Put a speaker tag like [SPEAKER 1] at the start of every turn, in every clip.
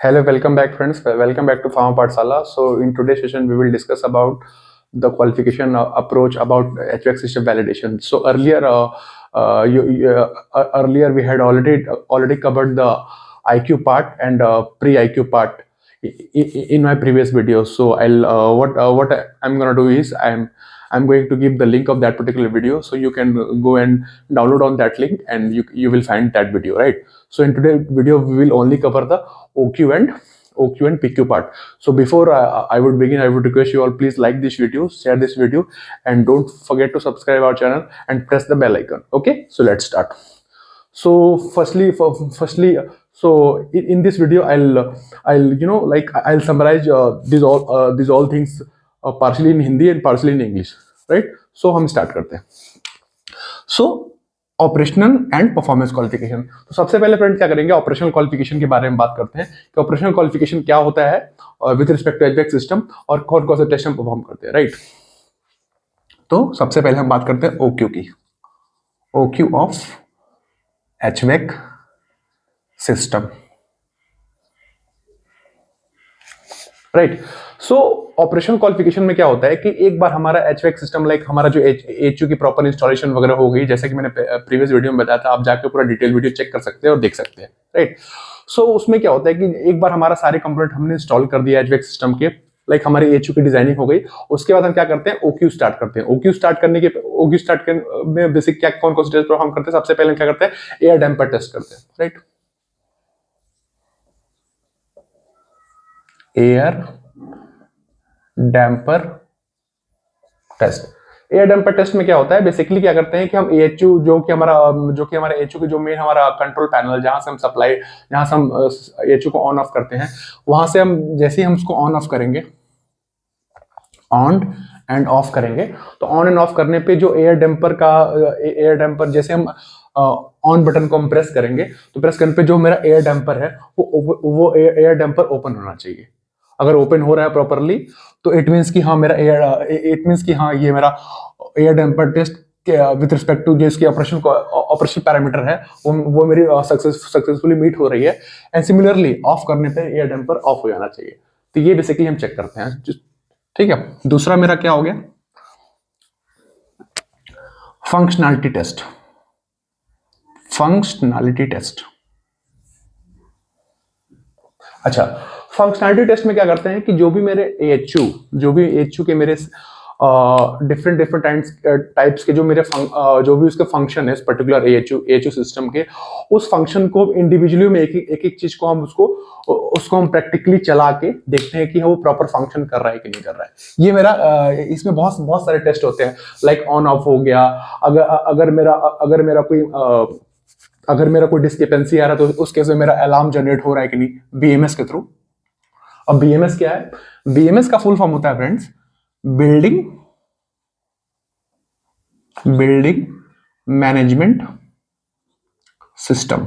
[SPEAKER 1] Hello, welcome back, friends. Welcome back to Pharma Pathshala. So, in today's session, we will discuss about the qualification approach about HVAC system validation. So, earlier we had already covered the IQ part and pre-IQ part in my previous videos. So, I'll what I'm gonna do is I'm going to give the link of that particular video, so you can go and download on that link, and you will find that video, right? So, in today's video, we will only cover the OQ and PQ part. So before I would begin, I would request you all, please like this video, share this video, and don't forget to subscribe our channel and press the bell icon. Okay, so let's start. So so in this video, I'll summarize these all things partially in Hindi and partially in English, right? So हम start करते हैं. So operational and performance qualification. तो सबसे पहले friend क्या करेंगे, operational qualification के बारे में बात करते हैं कि ऑपरेशनल क्वालिफिकेशन क्या होता है विद रिस्पेक्ट टू एचवैक सिस्टम और कौन कौन से टेस्ट हम परफॉर्म करते हैं, राइट? तो सबसे पहले हम बात करते हैं ओक्यू की. OQ of HVAC system, right? So operational qualification में क्या होता है कि एक बार हमारा एचवैक सिस्टम लाइक हमारा जो एचयू की प्रॉपर इंस्टॉलेशन वगैरह हो गई, जैसे कि मैंने प्रीवियस वीडियो में बताया था, आप जाकर पूरा डिटेल वीडियो चेक कर सकते हैं और देख सकते हैं, राइट? सो उसमें क्या होता है कि एक बार हमारा सारे कंपोनेंट हमने इंस्टॉल कर दिया एचवैक सिस्टम के, लाइक हमारी एचयू की डिजाइनिंग हो गई, उसके बाद हम क्या करते हैं, ओक्यू स्टार्ट करते हैं. ओक्यू स्टार्ट में बेसिक क्या कौन कौन से टेस्ट परफॉर्म करते हैं. सबसे पहले क्या करते हैं, एयर डैम्पर टेस्ट करते हैं, right? Air damper test. Air damper test में क्या होता है, बेसिकली क्या करते हैं कि हम एएचयू जो कि हमारा एएचयू की जो मेन हमारा कंट्रोल पैनल, जहां से हम एएचयू को ऑन ऑफ करते हैं, वहां से हम जैसे ही हम उसको ऑन ऑफ करेंगे, ऑन एंड ऑफ करेंगे, तो ऑन एंड ऑफ करने पे जो एयर डैम्पर जैसे हम ऑन बटन को हम प्रेस करेंगे, तो प्रेस करने पे जो मेरा एयर डैम्पर है वो एयर डैम्पर ओपन होना चाहिए. अगर ओपन हो रहा है प्रॉपरली, तो इट मींस कि हाँ ये मेरा air damper test with respect to जो इसकी ऑपरेशन पैरामीटर है वो मेरी सक्सेसफुली मीट हो रही है. एंड सिमिलरली ऑफ करने पे एयर डैम्पर ऑफ हो जाना चाहिए. तो ये बेसिकली हम चेक करते हैं, ठीक है? दूसरा मेरा क्या हो गया, फंक्शनैलिटी टेस्ट. अच्छा, फंक्शनैलिटी टेस्ट में क्या करते हैं कि जो भी एएचयू के मेरे डिफरेंट टाइप्स के जो जो भी उसके फंक्शन है, पर्टिकुलर एएचयू सिस्टम के, उस फंक्शन को इंडिविजुअली में एक चीज को हम उसको हम प्रैक्टिकली चला के देखते हैं कि वो प्रॉपर फंक्शन कर रहा है कि नहीं कर रहा है. ये मेरा इसमें बहुत सारे टेस्ट होते हैं, लाइक ऑन ऑफ हो गया. अगर मेरा कोई डिस्क्रिपेंसी आ रहा है, तो उस केस में मेरा अलार्म जनरेट हो रहा है कि नहीं, बीएमएस के थ्रू. अब बीएमएस क्या है? बीएमएस का फुल फॉर्म होता है फ्रेंड्स, बिल्डिंग मैनेजमेंट सिस्टम.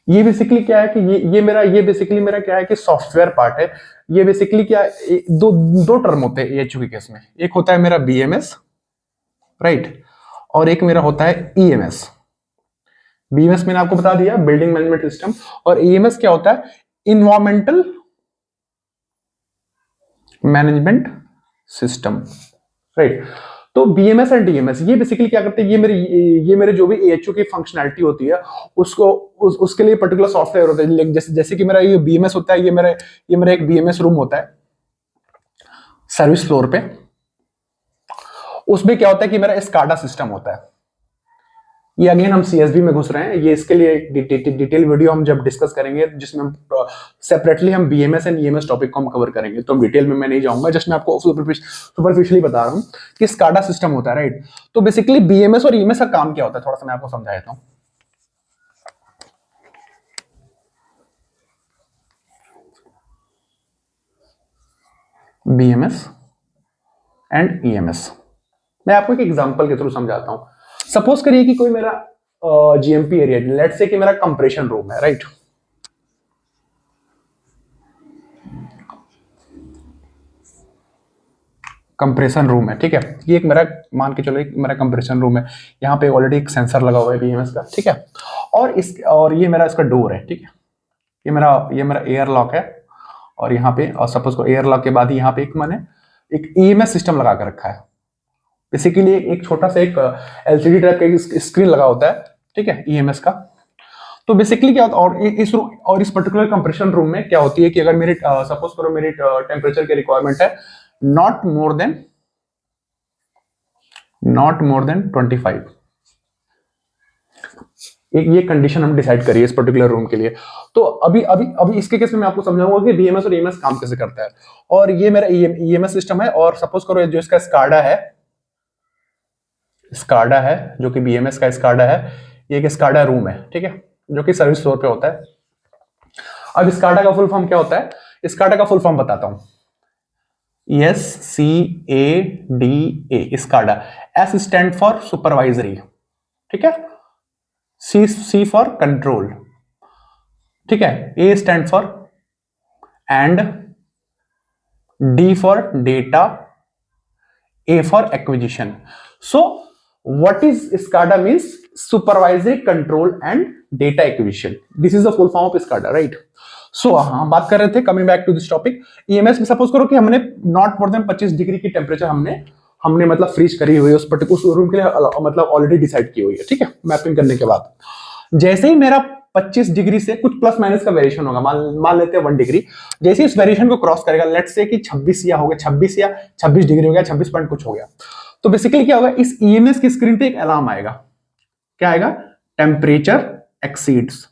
[SPEAKER 1] ये बेसिकली क्या है कि ये बेसिकली मेरा क्या है कि सॉफ्टवेयर पार्ट है. ये बेसिकली क्या है, दो टर्म होते हैं एएचयू के केस में. एक होता है मेरा बीएमएस, राइट, और एक मेरा होता है ईएमएस. बीएमएस मैंने आपको बता दिया, बिल्डिंग मैनेजमेंट सिस्टम, और ईएमएस क्या होता है, इन्वायरमेंटल मैनेजमेंट सिस्टम, राइट? तो बीएमएस एंड ईएमएस ये बेसिकली क्या करते हैं, ये मेरे जो भी एएचयू की फंक्शनैलिटी होती है उसके लिए पर्टिकुलर सॉफ्टवेयर होता है. जैसे कि मेरा ये बीएमएस होता है, ये मेरा एक बीएमएस रूम होता है सर्विस फ्लोर पे. उसमें क्या होता है कि मेरा स्काडा सिस्टम होता है. ये अगेन हम सीएसबी में घुस रहे हैं. ये इसके लिए डिटेल वीडियो हम जब डिस्कस करेंगे, जिसमें हम सेपरेटली हम बीएमएस एंड ईएमएस टॉपिक को हम कवर करेंगे, तो डिटेल में मैं नहीं जाऊंगा. जस्ट मैं आपको सुपरफिशियली बता रहा हूं कि स्काडा सिस्टम होता है, राइट? तो बेसिकली बीएमएस और ईएमएस का काम क्या होता है, थोड़ा सा मैं आपको समझा देता हूं. बीएमएस एंड ईएमएस मैं आपको एक एग्जांपल के थ्रू समझाता हूं. सपोज करिए कि कोई मेरा जीएमपी एरिया, लेट्स से कि मेरा कंप्रेशन रूम है, राइट? कंप्रेशन रूम है, ठीक है? ये एक मेरा, मान के चलो, एक मेरा कंप्रेशन रूम है. यहाँ पे ऑलरेडी एक सेंसर लगा हुआ है बीएमएस का, ठीक है? और ये मेरा इसका डोर है, ठीक है? ये मेरा एयर लॉक है, और यहाँ पे और सपोज को एयर लॉक के बाद यहाँ पे एक मैंने एक ईएमएस सिस्टम लगा कर रखा है। बेसिकली एक छोटा सा एक एलसीडी टाइप का स्क्रीन लगा होता है, ठीक है, ईएमएस का। तो बेसिकली क्या होता है, और इस पर्टिकुलर कंप्रेशन रूम में क्या होती है कि अगर मेरी सपोज करो मेरी टेम्परेचर की रिक्वायरमेंट है नॉट मोर देन 25, ये कंडीशन हम डिसाइड करिए इस पर्टिकुलर रूम के लिए। तो अभी इसके केस में मैं आपको समझाऊंगा कि बीएमएस और ईएमएस काम कैसे करता है। और ये मेरा ईएमएस सिस्टम है, और सपोज करो जो इसका स्काडा है जो कि बीएमएस का स्काडा है, ये एक स्काडा रूम है, ठीक है, जो कि सर्विस फ्लोर पे होता है। अब स्काडा का फुल फॉर्म क्या होता है, स्काडा का फुल फॉर्म बताता हूं, SCADA, SCADA. S stand for supervisory, ठीक है, C फॉर कंट्रोल, ठीक है, A stand for and, D for data, A for acquisition. So what is SCADA means supervisory control and data acquisition, this is the full form of SCADA, right. सो हम बात कर रहे थे, coming back to this topic, EMS में suppose करो कि हमने not more than 25 degree की टेम्परेचर हमने मतलब फ्रीज करी हुई है उस पर्टिकुलर रूम के लिए, मतलब ऑलरेडी डिसाइड की हुई है, ठीक है, मैपिंग करने के बाद। जैसे ही मेरा 25 डिग्री से कुछ प्लस माइनस का वेरिएशन होगा, मान लेते हैं 1 डिग्री, जैसे इस वेरिएशन को क्रॉस करेगा, लेट्स से कि 26 या हो गया 26 या 26 डिग्री हो गया, 26 पॉइंट कुछ हो गया, तो बेसिकली क्या होगा, इस ईएमएस की स्क्रीन पे एक अलार्म आएगा। क्या आएगा, टेम्परेचर एक्सीड्स,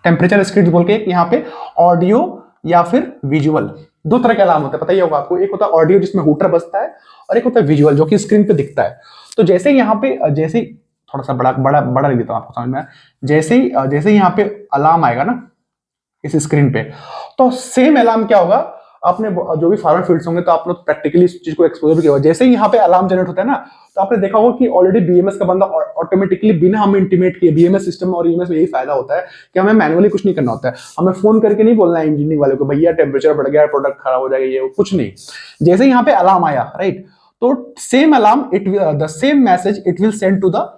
[SPEAKER 1] टेम्परेचर एक्सीड्स बोल के एक यहाँ पे ऑडियो या फिर विजुअल, दो तरह के अलार्म होते हैं, पता ही होगा आपको। एक होता है ऑडियो जिसमें हुटर बजता है, और एक होता है विजुअल जो कि स्क्रीन पे दिखता है। तो जैसे यहाँ पे थोड़ा सा बड़ा लिख देता हूं आपको समझ में, जैसे ही यहाँ पे अलार्म आएगा ना इस स्क्रीन पे, तो सेम अलार्म क्या होगा, आपने जो भी फॉरवर्ड फील्ड्स होंगे तो आप लोग प्रैक्टिकली इस चीज को एक्सपोजर किया होगा। जैसे ही यहाँ पे अलार्म जनरेट होता है ना, तो आपने देखा होगा कि ऑलरेडी बीएमएस का बंदा ऑटोमेटिकली बिना हमें इंटीमेट किए, बीएमएस सिस्टम और ईएमएस में यही फायदा होता है कि हमें मैनुअली कुछ नहीं करना होता है, हमें फोन करके नहीं बोलना है इंजीनियरिंग वाले को भैया टेम्परेचर बढ़ गया, प्रोडक्ट खराब हो जाएगा, ये कुछ नहीं। जैसे यहाँ पे अलार्म आया, राइट, तो same alarm the same message it will send to the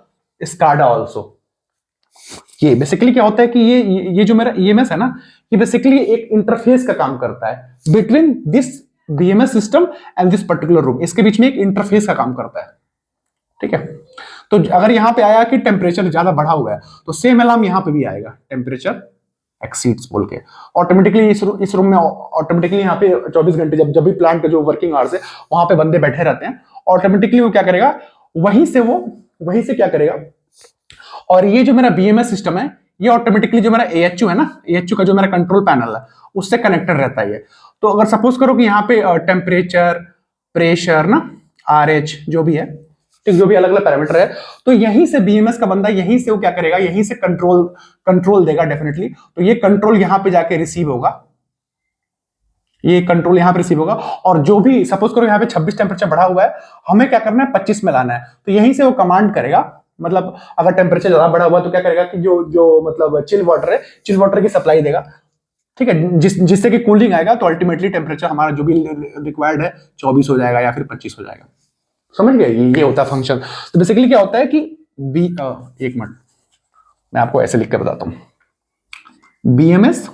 [SPEAKER 1] SCADA also. ये बेसिकली क्या होता है कि ये जो मेरा ईएमएस है ना, ये बेसिकली एक इंटरफेस का काम करता है between this BMS system and this particular room, इसके बीच में एक इंटरफेस का काम करता है, ठीक है। तो अगर यहां पे आया कि टेम्परेचर ज्यादा बढ़ा हुआ है, तो सेम अलार्म यहां पे भी आएगा, टेम्परेचर एक्सीड्स बोल के। ऑटोमेटिकली इस रूम में ऑटोमेटिकली यहाँ पे 24 घंटे जब भी प्लांट का जो वर्किंग आवर्स है वहां पे बंदे बैठे रहते हैं, ऑटोमेटिकली वो क्या करेगा, वहीं से क्या करेगा, और ये जो मेरा बीएमएस सिस्टम है ये ऑटोमेटिकली जो मेरा एएचयू है ना, एएचयू का जो मेरा कंट्रोल पैनल है उससे कनेक्टेड रहता है ये। तो अगर सपोज करो कि यहाँ पे टेम्परेचर, प्रेशर ना, आरएच जो भी है, ठीक, जो भी अलग अलग पैरामीटर है, तो यहीं से बीएमएस का बंदा यहीं से वो क्या करेगा, यहीं से कंट्रोल देगा डेफिनेटली। तो ये कंट्रोल यहाँ पे जाके रिसीव होगा, ये कंट्रोल यहाँ पे रिसीव होगा, और जो भी सपोज करो यहाँ पे 26 टेम्परेचर बढ़ा हुआ है, हमें क्या करना है 25 में लाना है, तो यहीं से वो कमांड करेगा। मतलब अगर टेम्परेचर ज्यादा बढ़ा हुआ तो क्या करेगा कि जो मतलब चिल वाटर है, चिल वाटर की सप्लाई देगा, ठीक है, जिससे कि कूलिंग आएगा, तो अल्टीमेटली टेम्परेचर हमारा जो भी रिक्वायर्ड है 24 हो जाएगा या फिर 25 हो जाएगा। समझ गए, ये होता है फंक्शन। तो बेसिकली क्या होता है कि एक मिनट मैं आपको ऐसे लिख कर बताता हूं, BMS,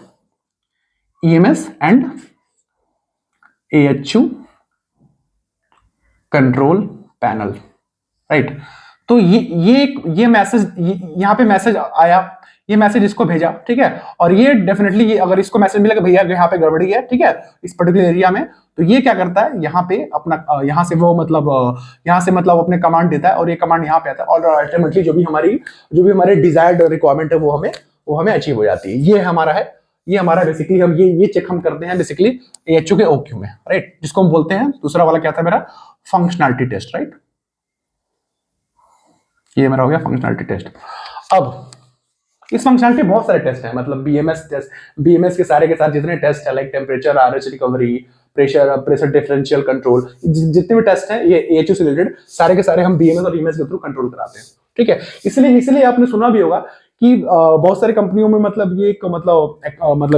[SPEAKER 1] EMS and AHU control panel, right. तो ये मैसेज, यहाँ पे मैसेज आया, ये मैसेज इसको भेजा, ठीक है, और ये डेफिनेटली ये अगर इसको मैसेज मिला कि भैया यहाँ पे गड़बड़ी है, ठीक है, इस पर्टिकुलर एरिया में, तो ये क्या करता है, यहाँ पे अपना यहाँ से मतलब अपने कमांड देता है, और ये कमांड यहाँ पे आता है, और अल्टीमेटली जो भी हमारे डिजायर्ड रिक्वायरमेंट है वो हमें अचीव हो जाती है। ये हमारा बेसिकली हम ये चेक हम करते हैं बेसिकली एएचयू के ओक्यू में, राइट, जिसको हम बोलते हैं, दूसरा वाला क्या था मेरा, फंक्शनैलिटी टेस्ट, राइट। ये मेरा हो गया फंक्शनैलिटी टेस्ट। अब इस फंक्शनैलिटी बहुत सारे टेस्ट हैं, मतलब बीएमएस टेस्ट, बीएमएस के सारे के साथ जितने टेस्ट है, like temperature, RH recovery, pressure differential control, जितने भी टेस्ट हैं ये एएचयू से रिलेटेड, सारे के सारे हम बीएमएस और ईएमएस के थ्रू कंट्रोल कराते हैं, ठीक है। इसलिए आपने सुना भी होगा कि बहुत सारी कंपनियों में मतलब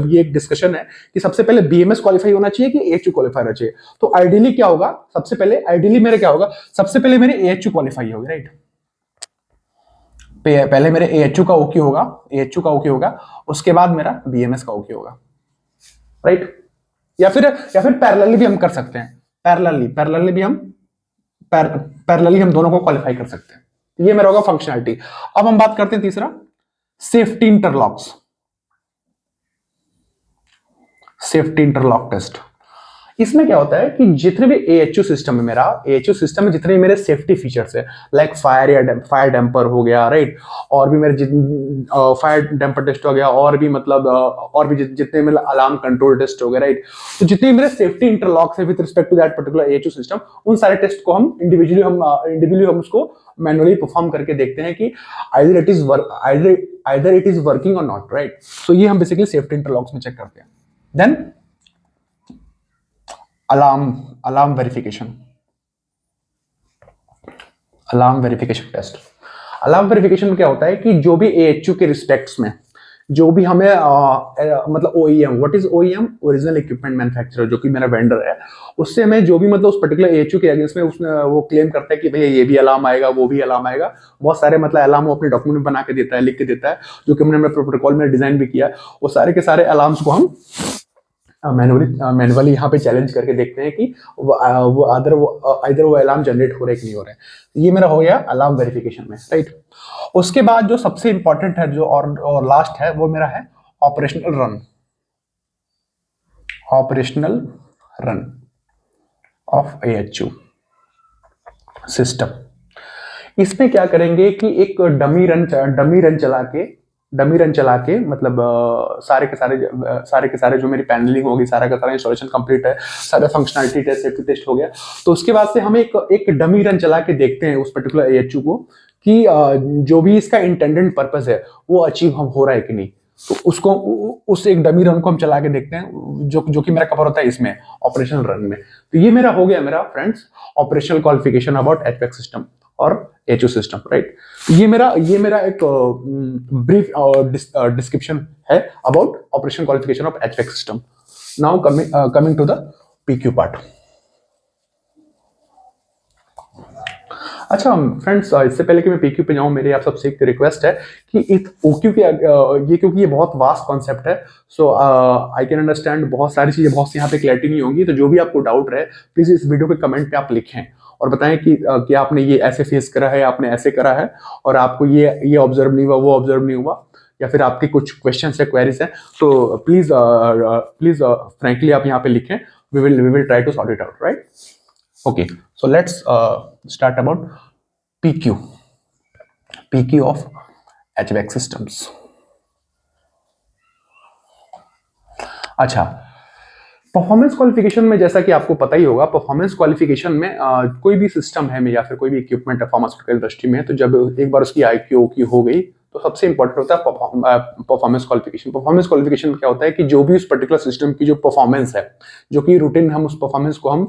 [SPEAKER 1] ये एक डिस्कशन है कि सबसे पहले बीएमएस क्वालिफाई होना चाहिए कि एएचयू क्वालिफाई होना चाहिए। तो आइडियली क्या होगा, सबसे पहले मेरे क्या होगा, सबसे पहले मेरे एएचयू क्वालिफाई होगी, राइट। पहले मेरे AHU का ओके होगा, AHU का ओके होगा, उसके बाद मेरा BMS का ओके होगा, राइट। या फिर पैरेलली भी हम कर सकते हैं, पैरेलली भी हम पैरेलली हम दोनों को क्वालिफाई कर सकते हैं। ये मेरा होगा फंक्शनैलिटी। अब हम बात करते हैं तीसरा, safety interlocks, safety interlock test. इसमें क्या होता है कि जितने भी AHU सिस्टम है मेरा, AHU सिस्टम में जितने भी मेरे सेफ्टी फीचर्स है, लाइक फायर डैम्पर हो गया, राइट, और भी मेरे फायर डैम्पर टेस्ट हो गया, और भी मतलब और भी जितने मेरे अलार्म कंट्रोल टेस्ट हो गए, राइट। तो जितने मेरे सेफ्टी इंटरलॉक्स है with respect to that particular AHU system, उन सारे टेस्ट को हम इंडिविजुअली हम उसको मैनुअली परफॉर्म करके देखते हैं कि आइदर इट इज वर्किंग और नॉट, राइट। सो ये हम बेसिकली सेफ्टी इंटरलॉक्स में चेक करते हैं। Then alarm verification, alarm verification test. Alarm verification में क्या होता है कि जो भी AHU के रिस्पेक्ट्स में जो भी हमें मतलब OEM, what is OEM, original equipment manufacturer, जो कि मेरा वेंडर है, उससे हमें जो भी मतलब उस पर्टिकुलर AHU के अगेंस्ट में उसने वो क्लेम करता है कि भैया ये भी अलार्म आएगा, वो भी अलार्म आएगा, बहुत सारे मतलब अलार्म वो अपने डॉक्यूमेंट बना के देता है, लिख के देता है, जो कि हमने प्रोटोकॉल में डिजाइन भी किया है। वो सारे के सारे अलार्म्स को हम मैनुअली यहाँ पे चैलेंज करके देखते हैं कि इधर वो अलार्म जनरेट हो रहे कि नहीं हो रहे। ये मेरा हो गया अलार्म वेरिफिकेशन में, राइट। उसके बाद जो सबसे इंपॉर्टेंट है जो और लास्ट है, वो मेरा है operational run, operational run of AHU system. इसमें क्या करेंगे कि एक डमी रन चला के मतलब सारे के सारे जो मेरी पैनलिंग होगी, सारा का सारा इंस्टॉलेशन कंप्लीट है, सारे फंक्शनैलिटी टेस्ट, सेफ्टी टेस्ट हो गया। तो उसके बाद से हम एक डमी रन चला के देखते हैं उस पर्टिकुलर AHU को कि जो भी इसका इंटेंडेंट पर्पस है वो अचीव हो रहा है कि नहीं। तो उसको उस एक डमी रन को हम चला के देखते हैं, जो कि मेरा कवर होता है इसमें ऑपरेशनल रन में। तो ये मेरा हो गया मेरा friends operational qualification about HVAC system और AHU सिस्टम, राइट। ये मेरा एक ब्रीफ डिस्क्रिप्शन है about operation qualification of HVAC system. Now coming to the PQ part. अच्छा फ्रेंड्स, इससे पहले कि मैं PQ पे जाऊं, मेरी आप सबसे एक रिक्वेस्ट है कि इस OQ के ये क्योंकि ये बहुत वास्ट कॉन्सेप्ट है, सो आई कैन अंडरस्टैंड बहुत सारी चीजें, बहुत सी यहाँ पे क्लैरिटी नहीं होंगी। तो जो भी आपको डाउट रहे प्लीज इस वीडियो के कमेंट पे आप लिखें और बताएं कि आपने ये ऐसे फेस करा है, आपने ऐसे करा है, और आपको ये ऑब्जर्व नहीं हुआ, वो ऑब्जर्व नहीं हुआ, या फिर आपकी कुछ क्वेश्चन है, क्वेरीज है, तो प्लीज फ्रेंकली आप यहाँ पे लिखें। We will try to sort it out, right. Okay, so let's start about PQ of HVAC systems. अच्छा, परफॉर्मेंस क्वालिफिकेशन में जैसा कि आपको पता ही होगा, परफॉर्मेंस क्वालिफिकेशन में कोई भी सिस्टम है या फिर कोई भी इक्विपमेंट है फार्मास्यूटिकल इंडस्ट्री में, तो जब एक बार उसकी IQ हो गई तो सबसे इंपॉर्टेंट होता है परफॉर्मेंस क्वालिफिकेशन। परफॉर्मेंस क्वालिफिकेशन में क्या होता है कि जो भी उस पर्टिकुलर सिस्टम की जो परफॉर्मेंस है, जो कि रूटीन हम उस परफॉर्मेंस को हम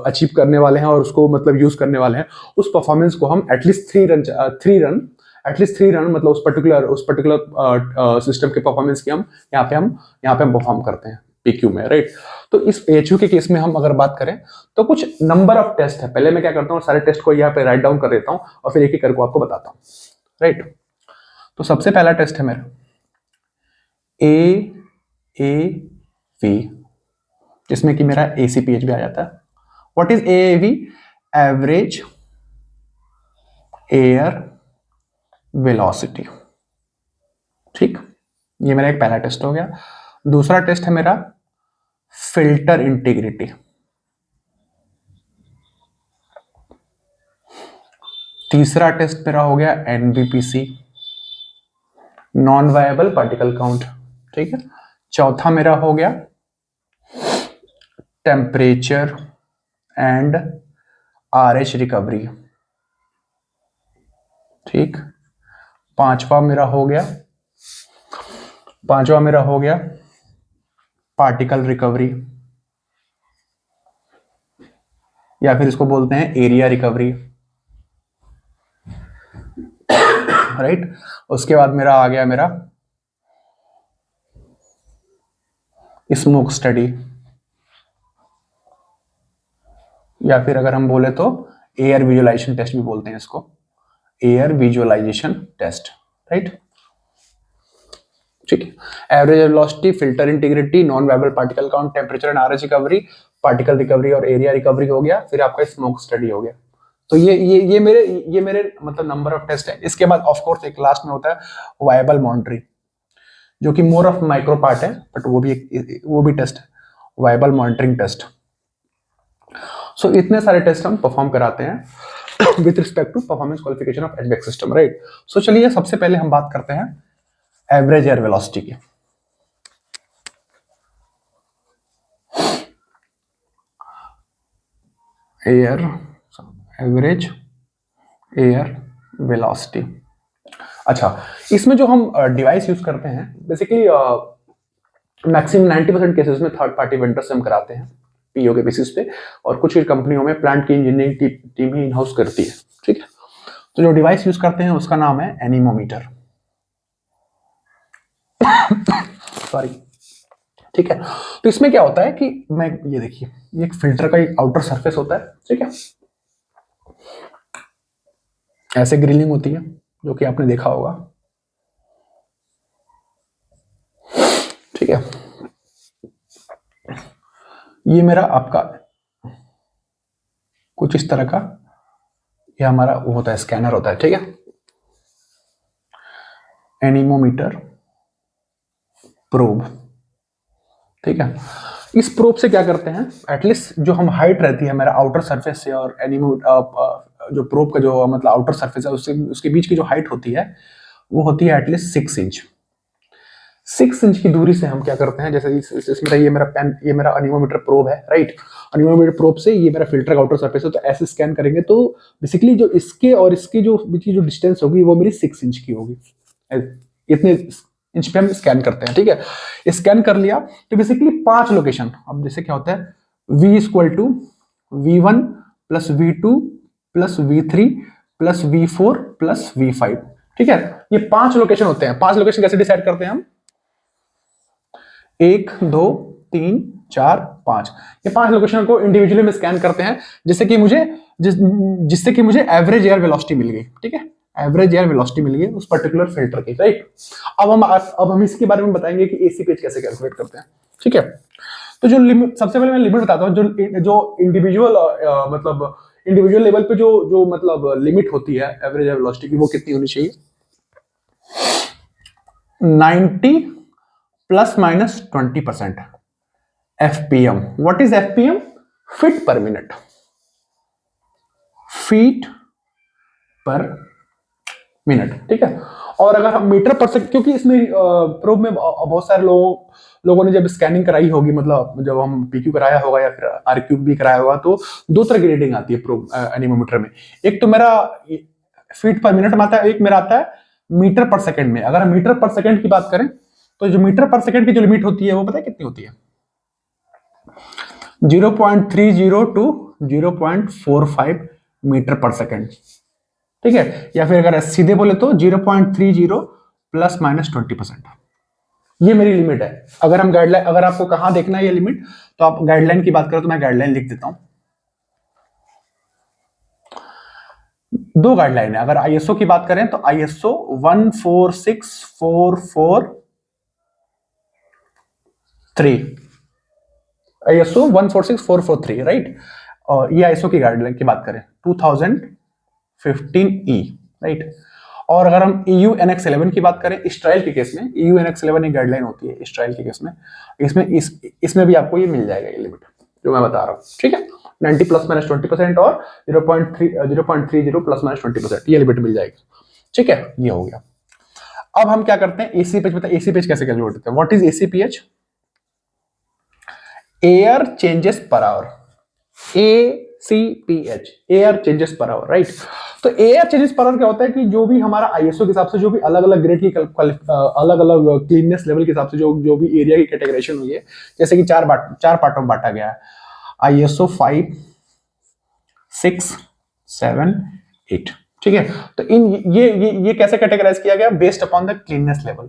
[SPEAKER 1] अचीव करने वाले हैं और उसको मतलब यूज करने वाले हैं, उस परफॉर्मेंस को हम एटलीस्ट थ्री रन मतलब उस पर्टिकुलर सिस्टम के परफॉर्मेंस की हम यहाँ पे हम परफॉर्म करते हैं PQ में, राइट। तो इस AHU के केस में हम अगर बात करें तो कुछ नंबर ऑफ टेस्ट है। पहले मैं क्या करता हूँ, सारे टेस्ट को यहाँ पे राइट डाउन कर देता हूँ और फिर एक एक करके आपको बताता हूँ, राइट। तो सबसे पहला टेस्ट है मेरा AAV, जिसमें कि मेरा ACPH भी आ जाता है। What is AAV? Average air velocity, ठीक। ये मेरा एक पहला टेस्ट हो गया। दूसरा टेस्ट है मेरा फिल्टर इंटीग्रिटी। तीसरा टेस्ट मेरा हो गया NBPC, non viable particle count, ठीक है। चौथा मेरा हो गया टेम्परेचर एंड RH रिकवरी, ठीक। पांचवा मेरा हो गया पार्टिकल रिकवरी, या फिर इसको बोलते हैं एरिया रिकवरी, राइट। उसके बाद मेरा आ गया मेरा स्मोक स्टडी, या फिर अगर हम बोले तो एयर विजुअलाइजेशन टेस्ट भी बोलते हैं इसको, एयर विजुअलाइजेशन टेस्ट, राइट। ठीक है, average velocity, filter integrity, non viable particle count, temperature and RH recovery, particle recovery और एरिया रिकवरी हो गया। फिर आपका स्मोक स्टडी हो गया। तो ये मेरे मतलब नंबर ऑफ टेस्ट है। इसके बाद ऑफ कोर्स एक लास्ट में होता है वायबल मॉनिटरिंग, जो कि मोर ऑफ माइक्रो पार्ट है, बट वो भी टेस्ट है, वायबल मॉनिटरिंग टेस्ट। सो इतने सारे टेस्ट हम परफॉर्म कराते हैं with respect to performance qualification of HVAC system, right. So चलिए सबसे पहले हम बात करते हैं एवरेज एयर वेलोसिटी की। Average air velocity. अच्छा, इसमें जो हम डिवाइस यूज करते हैं बेसिकली मैक्सिमम 90% केसेस में थर्ड पार्टी वेंडर से हम कराते हैं पीओ के बेसिस पे, और कुछ कंपनियों में प्लांट की engineering team he in house करती है। ठीक है, तो जो डिवाइस यूज करते हैं उसका नाम है एनीमोमीटर। सॉरी। ठीक है, तो इसमें क्या होता है कि मैं ये देखिए, ये एक फिल्टर का एक आउटर सरफेस होता है। ठीक है, ऐसे ग्रिलिंग होती है जो कि आपने देखा होगा। ठीक है, ये मेरा आपका कुछ इस तरह का ये हमारा वो होता है, स्कैनर होता है। ठीक है, एनीमोमीटर प्रोब। ठीक है, इस प्रोब से क्या करते हैं, एटलीस्ट जो हम हाइट रहती है हमारा आउटर सरफेस से और जो प्रोब का जो मतलब आउटर सरफेस है उसके बीच की जो हाइट होती है वो होती है एटलीस्ट 6 इंच। 6 इंच की दूरी से हम क्या करते हैं, जैसे इसमें ये मेरा पेन, ये मेरा एनीमोमीटर प्रोब है, राइट। एनीमोमीटर प्रोब से ये मेरा फिल्टर का आउटर सरफेस है, तो ऐसे स्कैन करेंगे तो बेसिकली जो इसके और इसकी जो बीच की जो डिस्टेंस होगी वो मेरी 6 इंच की होगी। इतने इंच पे हम स्कैन करते हैं। ठीक है, स्कैन कर लिया तो बेसिकली 5 लोकेशन, अब जैसे क्या होता है v equal to v1 plus v2 plus v3 plus v4 plus v5। ठीक है, ये 5 लोकेशन होते हैं। 5 लोकेशन कैसे डिसाइड करते हैं हम, 1 2 3 4 5, ये 5 लोकेशन को इंडिविजुअली में स्कैन करते हैं जिससे कि मुझे एवरेज एयर वेलोसिटी मिल गई। ठीक है, एवरेज एयर वेलोसिटी मिल गई उस पर्टिकुलर फिल्टर की, राइट। अब हम इसके बारे में बताएंगे कि एसी पेज कैसे कैलकुलेट करते हैं। ठीक है, तो जो लिमिट, सबसे पहले मैं लिमिट बताता हूँ, जो इंडिविजुअल मतलब इंडिविजुअल लेवल पे जो जो मतलब लिमिट होती है एवरेज एयर वेलोसिटी की, वो कितनी होनी चाहिए, 90 plus minus 20% FPM. What is FPM, feet पर मिनट, फीट पर मिनट। ठीक है, और अगर हम मीटर पर सेकंड, क्योंकि इसमें प्रोब में बहुत सारे लोगों ने जब स्कैनिंग कराई होगी, मतलब जब हम पीक्यू कराया होगा या फिर आरक्यू भी कराया होगा, तो 2 तरह की रीडिंग आती है प्रोब एनीमोमीटर में। एक तो मेरा फीट पर मिनट में आता है, एक मेरा आता है मीटर पर सेकंड में। अगर हम मीटर पर सेकंड की बात करें तो जो मीटर पर सेकंड की जो लिमिट होती है वो पता है कितनी होती है, 0.30 टू 0.45 मीटर पर सेकंड। ठीक है, या फिर अगर सीधे बोले तो 0.30 प्लस माइनस 20%। ये मेरी लिमिट है। अगर हम गाइडलाइन, अगर आपको कहां देखना है ये लिमिट, तो आप गाइडलाइन की बात करें तो मैं गाइडलाइन लिख देता हूं। 2 गाइडलाइन है। अगर आईएसओ की बात करें तो आईएसओ 146443, आईएसओ 146443, राइट। और ये आईएसओ की गाइडलाइन की बात करें 2015E, राइट। और अगर हम EU NX11 की बात करें इस्राइल के केस में, EU NX11 एक गाइडलाइन होती है इस्राइल के केस में, इसमें भी आपको ये मिल जाएगा, ये लिमिट जो मैं बता रहा हूँ। ठीक है, 90 प्लस माइनस 20% और 0.30 प्लस माइनस 20%, ये लिमिट मिल जाएगी। ठीक है, ये हो गया। अब हम क्या करते हैं, एसी पेज। पता है एसी पेज कैसे कैलकुलेट होता है, what is ACPH, air changes per hour, ACPH, air changes per hour, right. तो एयर चेंजेस पर आवर क्या होता है कि जो भी हमारा आईएसओ के हिसाब से जो भी अलग अलग ग्रेड की अलग अलग क्लीननेस लेवल के हिसाब से जो भी एरिया की कैटेगराइजेशन हुई है, जैसे कि 4 पार्टों में बांटा गया है, आईएसओ 5 6 7 8। ठीक है, तो इन ये कैसे कैटेगराइज किया गया, based upon the cleanness level.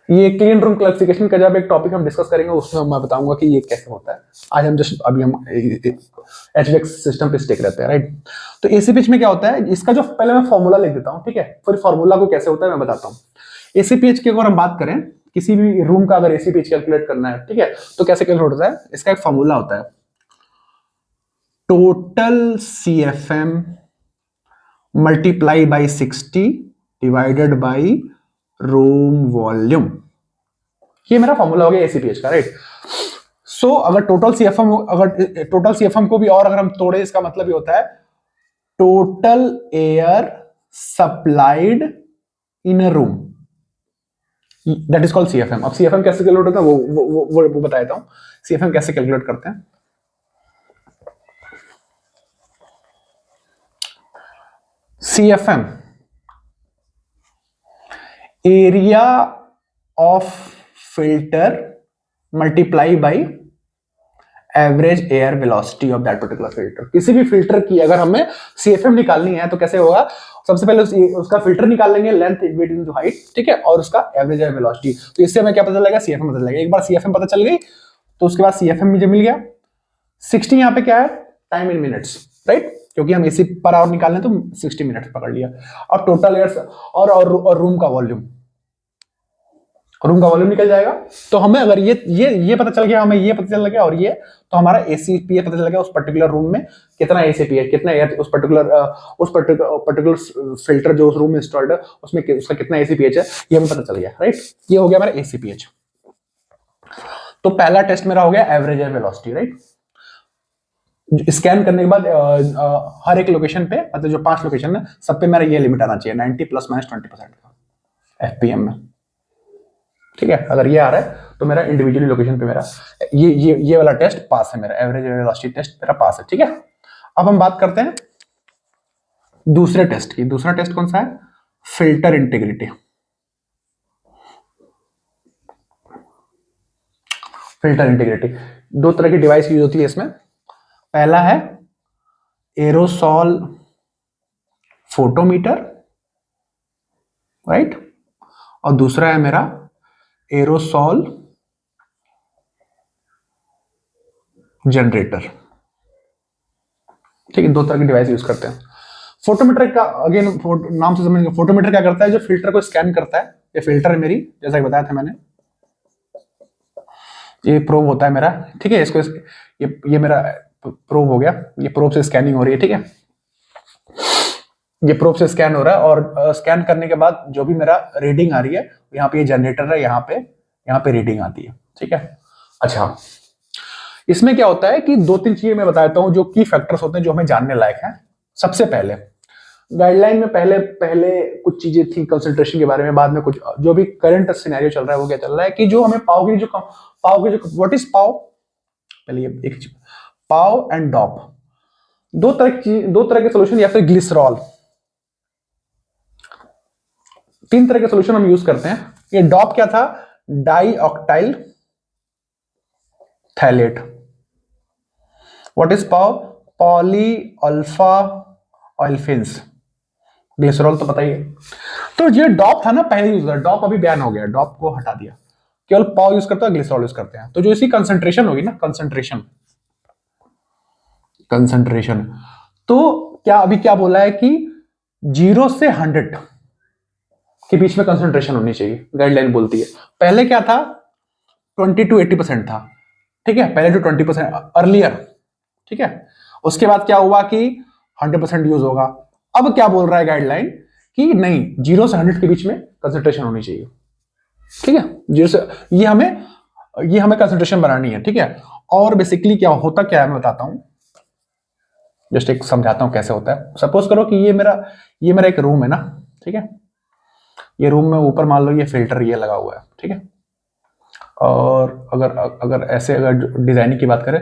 [SPEAKER 1] ये क्लीन रूम क्लासिफिकेशन का जब एक टॉपिक हम डिस्कस करेंगे उसमें मैं बताऊंगा कि ये कैसे होता है। आज हम जस्ट अभी हम एचवीएक्स सिस्टम पे स्टिक रहते हैं, राइट। तो एसी पिच में क्या होता है, इसका जो पहले मैं फॉर्मूला लिख देता हूँ, ठीक है, फिर फॉर्मूला को कैसे होता है मैं बताता हूँ। एसी पिच की अगर हम बात करें, किसी भी रूम का अगर एसी पिच कैलकुलेट करना है, ठीक है, तो कैसे कैलकुलेट होता है, इसका एक फॉर्मूला होता है, total CFM multiply by 60 divided by room volume. ये मेरा फॉर्मूला हो गया एसीपीएच का, राइट। सो अगर टोटल सीएफएम को भी और अगर हम तोड़े, इसका मतलब ये होता है total air supplied in a room, that is called CFM. अब सीएफएम कैसे कैलकुलेट होता है वो बता देता हूं। सीएफएम कैसे कैलकुलेट करते हैं, CFM area of filter multiply by average air velocity of that particular filter. किसी भी फिल्टर की अगर हमें सीएफएम निकालनी है तो कैसे होगा, सबसे पहले उसका फिल्टर निकाल लेंगे, लेंथ विड्थ इनटू हाइट, ठीक है, और उसका एवरेज एयर वेलोसिटी। तो इससे हमें क्या पता चलेगा, सीएफएम पता चलेगा। एक बार सीएफएम पता चल गई तो उसके बाद सीएफएम मुझे मिल गया। 60 यहाँ पे क्या है, टाइम इन मिनट्स, राइट, क्योंकि हम एसी पर आवर निकालने तो 60 मिनट्स पकड़ लिया। और टोटल एयर और रूम का वॉल्यूम निकल जाएगा। तो हमें अगर ये पता चल गया, हमें ये पता चल गया और ये, तो हमारा एसीपीए पता चल गया उस पर्टिकुलर रूम में कितना एसीपीए, कितना एयर उस पर्टिकुलर फिल्टर जो उस रूम में इंस्टॉल्ड है उसमें उसका कितना एसीपीएच है, ये हमें पता चल गया, राइट। ये हो गया हमारा एसीपीएच। तो पहला टेस्ट मेरा हो गया average air velocity, right. Scan करने के बाद हर एक लोकेशन पे, मतलब जो 5 लोकेशन है सब पे मेरा ये लिमिट आना चाहिए 90 ± 20% का एफपीएम में, ठीक है। अगर ये आ रहा है तो मेरा इंडिविजुअली लोकेशन पे मेरा ये वाला टेस्ट पास है, मेरा एवरेज वेलोसिटी टेस्ट मेरा पास है, ठीक है। अब हम बात करते हैं दूसरे टेस्ट की। दूसरा टेस्ट कौन सा है, फिल्टर इंटीग्रिटी। फिल्टर इंटीग्रिटी, 2 तरह की डिवाइस यूज होती है इसमें। पहला है एरोसॉल फोटोमीटर, राइट, और दूसरा है मेरा एरोसॉल जनरेटर, ठीक है। 2 तरह की डिवाइस यूज करते हैं। फोटोमीटर का अगेन नाम से समझेंगे, फोटोमीटर क्या करता है, जो फिल्टर को स्कैन करता है। ये फिल्टर है मेरी, जैसा कि बताया था मैंने, ये प्रोब होता है मेरा, ठीक है। इसको ये मेरा प्रोब हो गया, ये प्रोब से स्कैनिंग हो रही है, ठीक है। ये प्रोब से स्कैन हो रहा है और स्कैन करने के बाद जो भी मेरा रीडिंग आ रही है, यहाँ पे ये जनरेटर है, यहाँ पे रीडिंग आती है, ठीक है। अच्छा, इसमें क्या होता है कि 2-3 चीजें मैं बताता हूं जो की फैक्टर्स होते हैं जो हमें जानने लायक हैं। सबसे पहले गाइडलाइन में पहले कुछ चीजें थी कंसंट्रेशन के बारे में, बाद में कुछ जो भी करंट सिनेरियो चल रहा है वो क्या चल रहा है कि जो हमें पाव की जो व्हाट इज पाव, पहले ये एक चीज, पाव एंड डॉप, दो तरह के सोल्यूशन, या फिर ग्लिसरॉल, 3 तरह के सोल्यूशन हम यूज करते हैं। ये डॉप क्या था, di octyl phthalate. What is PAO, poly alpha olefins. Glycerol तो पता ही है। तो ये डॉप था ना पहले यूज, डॉप अभी बैन हो गया, डॉप को हटा दिया, केवल पाव यूज करते हैं, ग्लिसरॉल यूज करते हैं। तो जो इसकी कंसंट्रेशन होगी ना, कंसंट्रेशन, तो क्या अभी क्या बोला है कि 0 से 100 के बीच में कंसंट्रेशन होनी चाहिए, गाइडलाइन बोलती है। पहले क्या था, 20 to 80% था, ठीक है, पहले तो 20% अर्लियर, ठीक है। उसके बाद क्या हुआ कि 100% यूज होगा। अब क्या बोल रहा है गाइडलाइन कि नहीं, 0 से 100 के बीच में कंसंट्रेशन होनी चाहिए, ठीक है। 0 से ये हमें कंसंट्रेशन बनानी है, ठीक है। और बेसिकली क्या होता क्या है मैं बताता हूं, जस्ट एक समझाता हूं कैसे होता है। सपोज करो कि ये मेरा एक रूम है ना, ठीक है। ये रूम में ऊपर मान लो ये फिल्टर ये लगा हुआ है, ठीक है। और अगर ऐसे डिजाइनिंग की बात करें